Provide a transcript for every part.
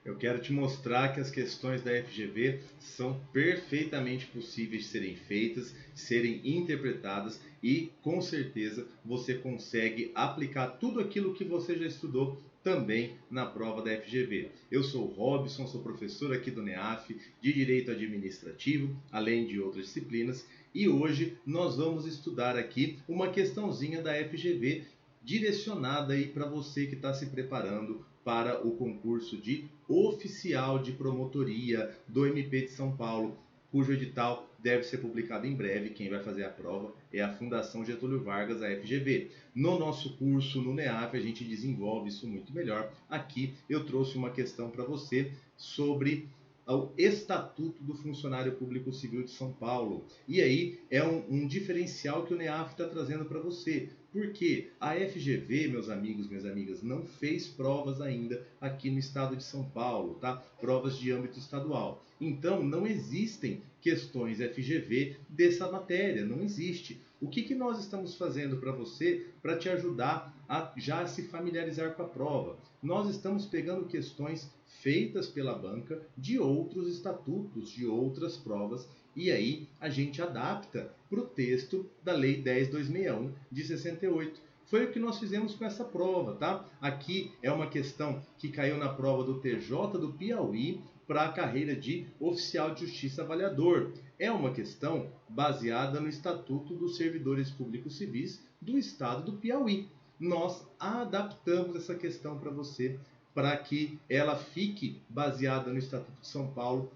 Eu quero te mostrar que as questões da FGV são perfeitamente possíveis de serem feitas, serem interpretadas e com certeza você consegue aplicar tudo aquilo que você já estudou também na prova da FGV. Eu sou o Robson, sou professor aqui do NEAF de Direito Administrativo, além de outras disciplinas, e hoje nós vamos estudar aqui uma questãozinha da FGV direcionada aí para você que está se preparando para o concurso de oficial de promotoria do MP de São Paulo, cujo edital deve ser publicado em breve. Quem vai fazer a prova é a Fundação Getúlio Vargas, a FGV. No nosso curso, no NEAF, a gente desenvolve isso muito melhor. Aqui eu trouxe uma questão para você sobre o Estatuto do Funcionário Público Civil de São Paulo. E aí é um diferencial que o NEAF está trazendo para você. Porque a FGV, meus amigos, minhas amigas, não fez provas ainda aqui no estado de São Paulo, tá? Provas de âmbito estadual. Então, não existem questões FGV dessa matéria, não existe. O que nós estamos fazendo para você, para te ajudar a já se familiarizar com a prova? Nós estamos pegando questões feitas pela banca de outros estatutos, de outras provas, e aí a gente adapta para o texto da Lei 10.261 de 68. Foi o que nós fizemos com essa prova, tá? Aqui é uma questão que caiu na prova do TJ do Piauí para a carreira de oficial de justiça avaliador. É uma questão baseada no Estatuto dos Servidores Públicos Civis do Estado do Piauí. Nós adaptamos essa questão para você, para que ela fique baseada no Estatuto de São Paulo.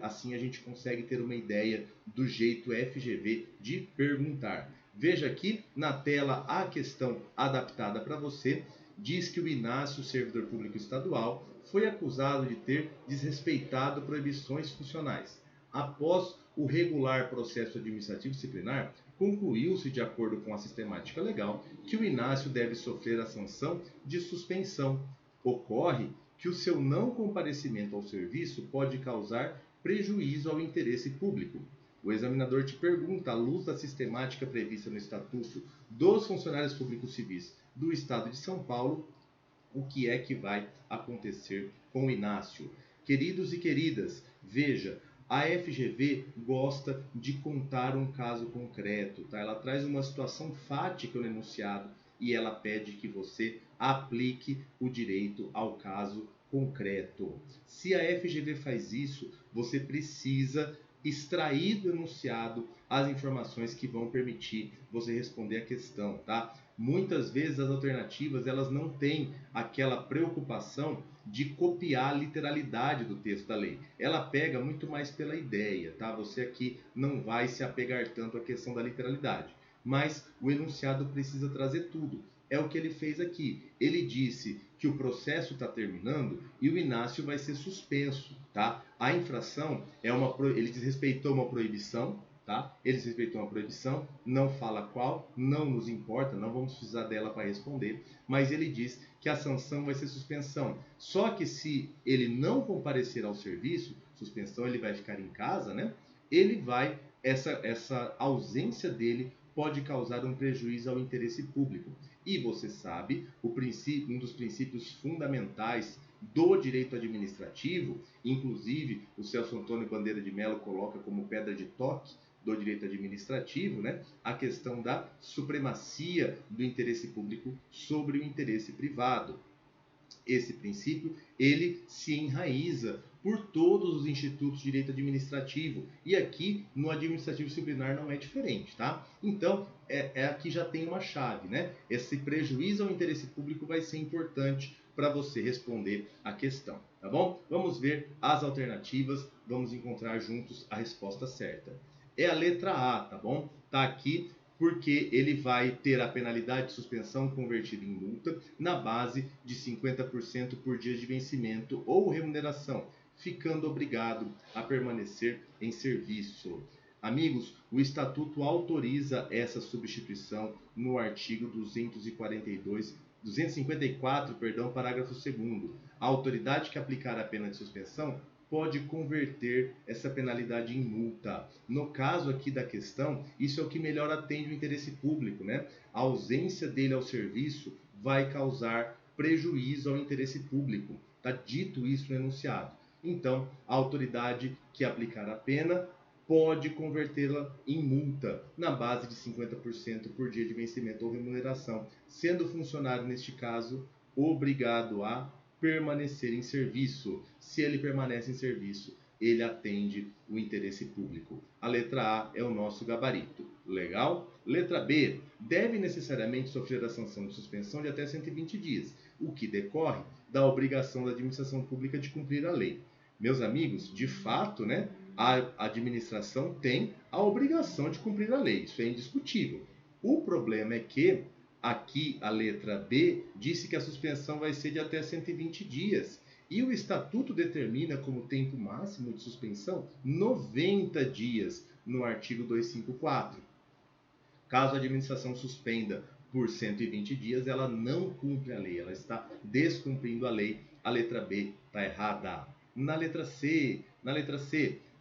Assim a gente consegue ter uma ideia do jeito FGV de perguntar. Veja aqui na tela a questão adaptada para você. Diz que o Inácio, servidor público estadual, foi acusado de ter desrespeitado proibições funcionais. Após o regular processo administrativo disciplinar, concluiu-se, de acordo com a sistemática legal, que o Inácio deve sofrer a sanção de suspensão. Ocorre que o seu não comparecimento ao serviço pode causar prejuízo ao interesse público. O examinador te pergunta, à luz da sistemática prevista no Estatuto dos Funcionários Públicos Civis do Estado de São Paulo, o que é que vai acontecer com o Inácio. Queridos e queridas, veja, a FGV gosta de contar um caso concreto, tá? Ela traz uma situação fática no enunciado e ela pede que você aplique o direito ao caso concreto. Se a FGV faz isso, você precisa extrair do enunciado as informações que vão permitir você responder a questão, tá? Muitas vezes as alternativas elas não têm aquela preocupação de copiar a literalidade do texto da lei. Ela pega muito mais pela ideia, tá? Você aqui não vai se apegar tanto à questão da literalidade. Mas o enunciado precisa trazer tudo. É o que ele fez aqui. Ele disse que o processo está terminando e o Inácio vai ser suspenso, tá? A infração ele desrespeitou uma proibição, tá? Ele desrespeitou uma proibição, não fala qual, não nos importa, não vamos precisar dela para responder, mas ele diz que a sanção vai ser suspensão. Só que se ele não comparecer ao serviço, suspensão ele vai ficar em casa, né? Essa ausência dele pode causar um prejuízo ao interesse público. E você sabe, um dos princípios fundamentais do direito administrativo, inclusive o Celso Antônio Bandeira de Mello coloca como pedra de toque do direito administrativo, né, a questão da supremacia do interesse público sobre o interesse privado. Esse princípio, ele se enraiza por todos os institutos de direito administrativo. E aqui, no administrativo disciplinar, não é diferente, tá? Então, aqui já tem uma chave, né? Esse prejuízo ao interesse público vai ser importante para você responder a questão, tá bom? Vamos ver as alternativas, vamos encontrar juntos a resposta certa. É a letra A, tá bom? Tá aqui porque ele vai ter a penalidade de suspensão convertida em multa na base de 50% por dia de vencimento ou remuneração, ficando obrigado a permanecer em serviço. Amigos, o Estatuto autoriza essa substituição no artigo 254, parágrafo 2º. A autoridade que aplicar a pena de suspensão pode converter essa penalidade em multa. No caso aqui da questão, isso é o que melhor atende o interesse público, né? A ausência dele ao serviço vai causar prejuízo ao interesse público. Está dito isso no enunciado. Então, a autoridade que aplicar a pena pode convertê-la em multa, na base de 50% por dia de vencimento ou remuneração, sendo o funcionário, neste caso, obrigado a permanecer em serviço. Se ele permanece em serviço, ele atende o interesse público. A letra A é o nosso gabarito. Legal? Letra B. Deve necessariamente sofrer a sanção de suspensão de até 120 dias, o que decorre da obrigação da administração pública de cumprir a lei. Meus amigos, de fato, né, a administração tem a obrigação de cumprir a lei. Isso é indiscutível. O problema é que aqui a letra B disse que a suspensão vai ser de até 120 dias. E o Estatuto determina como tempo máximo de suspensão 90 dias, no artigo 254. Caso a administração suspenda por 120 dias, ela não cumpre a lei, ela está descumprindo a lei. A letra B está errada. Na letra C,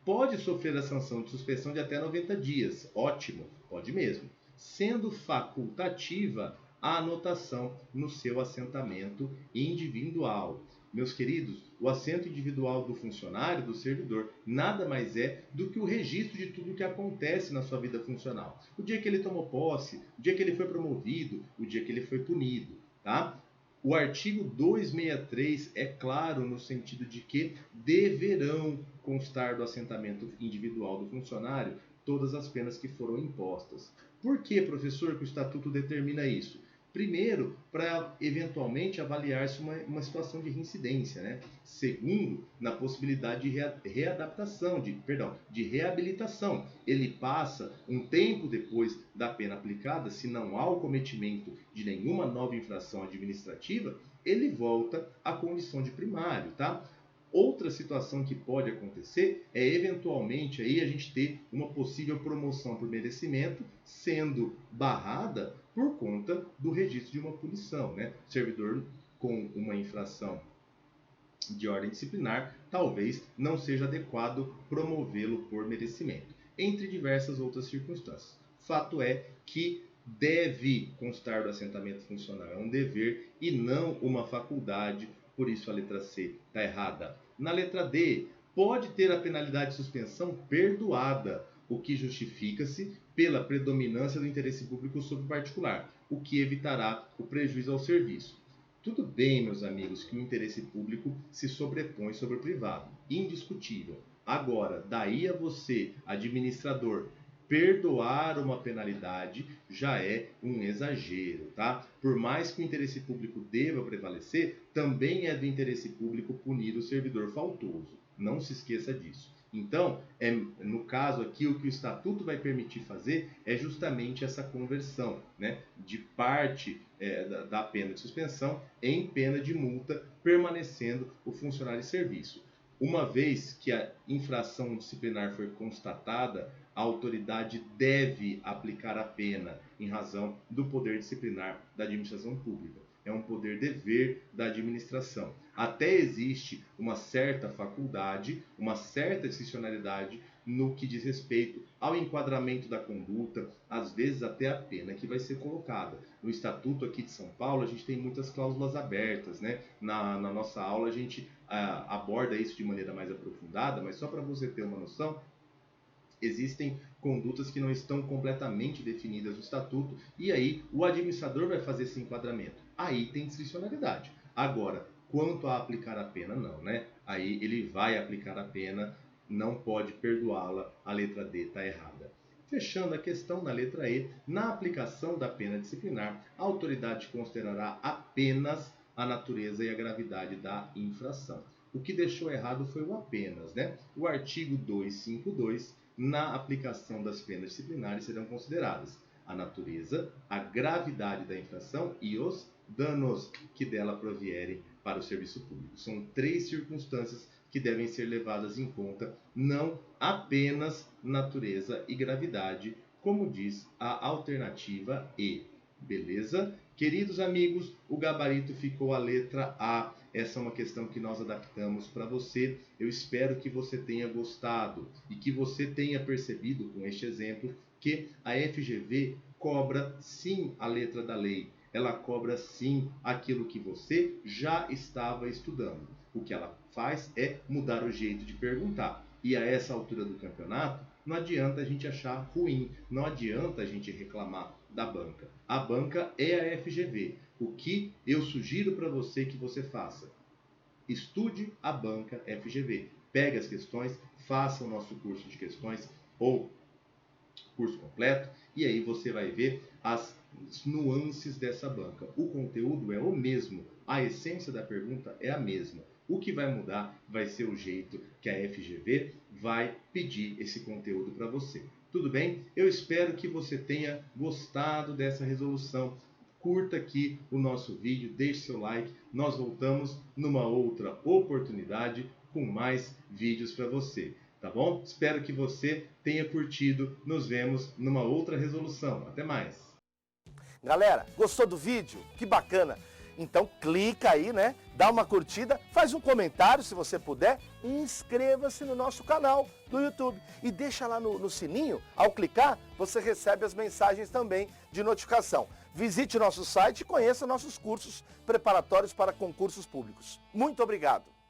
pode sofrer a sanção de suspensão de até 90 dias. Ótimo, pode mesmo. Sendo facultativa a anotação no seu assentamento individual. Meus queridos, o assento individual do funcionário, do servidor, nada mais é do que o registro de tudo o que acontece na sua vida funcional. O dia que ele tomou posse, o dia que ele foi promovido, o dia que ele foi punido, tá? O artigo 263 é claro no sentido de que deverão constar do assentamento individual do funcionário todas as penas que foram impostas. Por que, professor, que o Estatuto determina isso? Primeiro, para eventualmente avaliar-se uma situação de reincidência, né? Segundo, na possibilidade de readaptação, de reabilitação. Ele passa um tempo depois da pena aplicada, se não há o cometimento de nenhuma nova infração administrativa, ele volta à condição de primário, tá? Outra situação que pode acontecer é eventualmente aí a gente ter uma possível promoção por merecimento sendo barrada por conta do registro de uma punição, né? O servidor com uma infração de ordem disciplinar, talvez não seja adequado promovê-lo por merecimento, entre diversas outras circunstâncias. Fato é que deve constar do assentamento funcional, é um dever e não uma faculdade. Por isso a letra C está errada. Na letra D, pode ter a penalidade de suspensão perdoada, o que justifica-se pela predominância do interesse público sobre o particular, o que evitará o prejuízo ao serviço. Tudo bem, meus amigos, que o interesse público se sobrepõe sobre o privado, indiscutível. Agora, daí a você, administrador, perdoar uma penalidade já é um exagero, tá? Por mais que o interesse público deva prevalecer, também é do interesse público punir o servidor faltoso. Não se esqueça disso. Então, no caso aqui, o que o Estatuto vai permitir fazer é justamente essa conversão, né, de parte da pena de suspensão em pena de multa, permanecendo o funcionário em serviço. Uma vez que a infração disciplinar for constatada, a autoridade deve aplicar a pena em razão do poder disciplinar da administração pública. É um poder-dever da administração. Até existe uma certa faculdade, uma certa discricionalidade no que diz respeito ao enquadramento da conduta, às vezes até a pena que vai ser colocada. No Estatuto aqui de São Paulo, a gente tem muitas cláusulas abertas, né? Na nossa aula a gente aborda isso de maneira mais aprofundada, mas só para você ter uma noção, existem condutas que não estão completamente definidas no Estatuto e aí o administrador vai fazer esse enquadramento. Aí tem discricionalidade. Agora, quanto a aplicar a pena, não, né? Aí ele vai aplicar a pena, não pode perdoá-la, a letra D está errada. Fechando a questão na letra E, na aplicação da pena disciplinar, a autoridade considerará apenas a natureza e a gravidade da infração. O que deixou errado foi o apenas, né? O artigo 252, na aplicação das penas disciplinares serão consideradas a natureza, a gravidade da infração e os danos que dela provierem para o serviço público. São 3 circunstâncias que devem ser levadas em conta, não apenas natureza e gravidade, como diz a alternativa E. Beleza? Queridos amigos, o gabarito ficou a letra A. Essa é uma questão que nós adaptamos para você. Eu espero que você tenha gostado e que você tenha percebido com este exemplo que a FGV cobra sim a letra da lei. Ela cobra sim aquilo que você já estava estudando. O que ela faz é mudar o jeito de perguntar. E a essa altura do campeonato, não adianta a gente achar ruim, não adianta a gente reclamar da banca. A banca é a FGV. O que eu sugiro para você que você faça? Estude a banca FGV. Pegue as questões, faça o nosso curso de questões ou curso completo, e aí você vai ver as nuances dessa banca. O conteúdo é o mesmo, a essência da pergunta é a mesma. O que vai mudar vai ser o jeito que a FGV vai pedir esse conteúdo para você. Tudo bem? Eu espero que você tenha gostado dessa resolução. Curta aqui o nosso vídeo, deixe seu like. Nós voltamos numa outra oportunidade com mais vídeos para você. Tá bom? Espero que você tenha curtido. Nos vemos numa outra resolução. Até mais. Galera, gostou do vídeo? Que bacana! Então clica aí, né? Dá uma curtida, faz um comentário se você puder e inscreva-se no nosso canal do YouTube. E deixa lá no sininho, ao clicar, você recebe as mensagens também de notificação. Visite nosso site e conheça nossos cursos preparatórios para concursos públicos. Muito obrigado!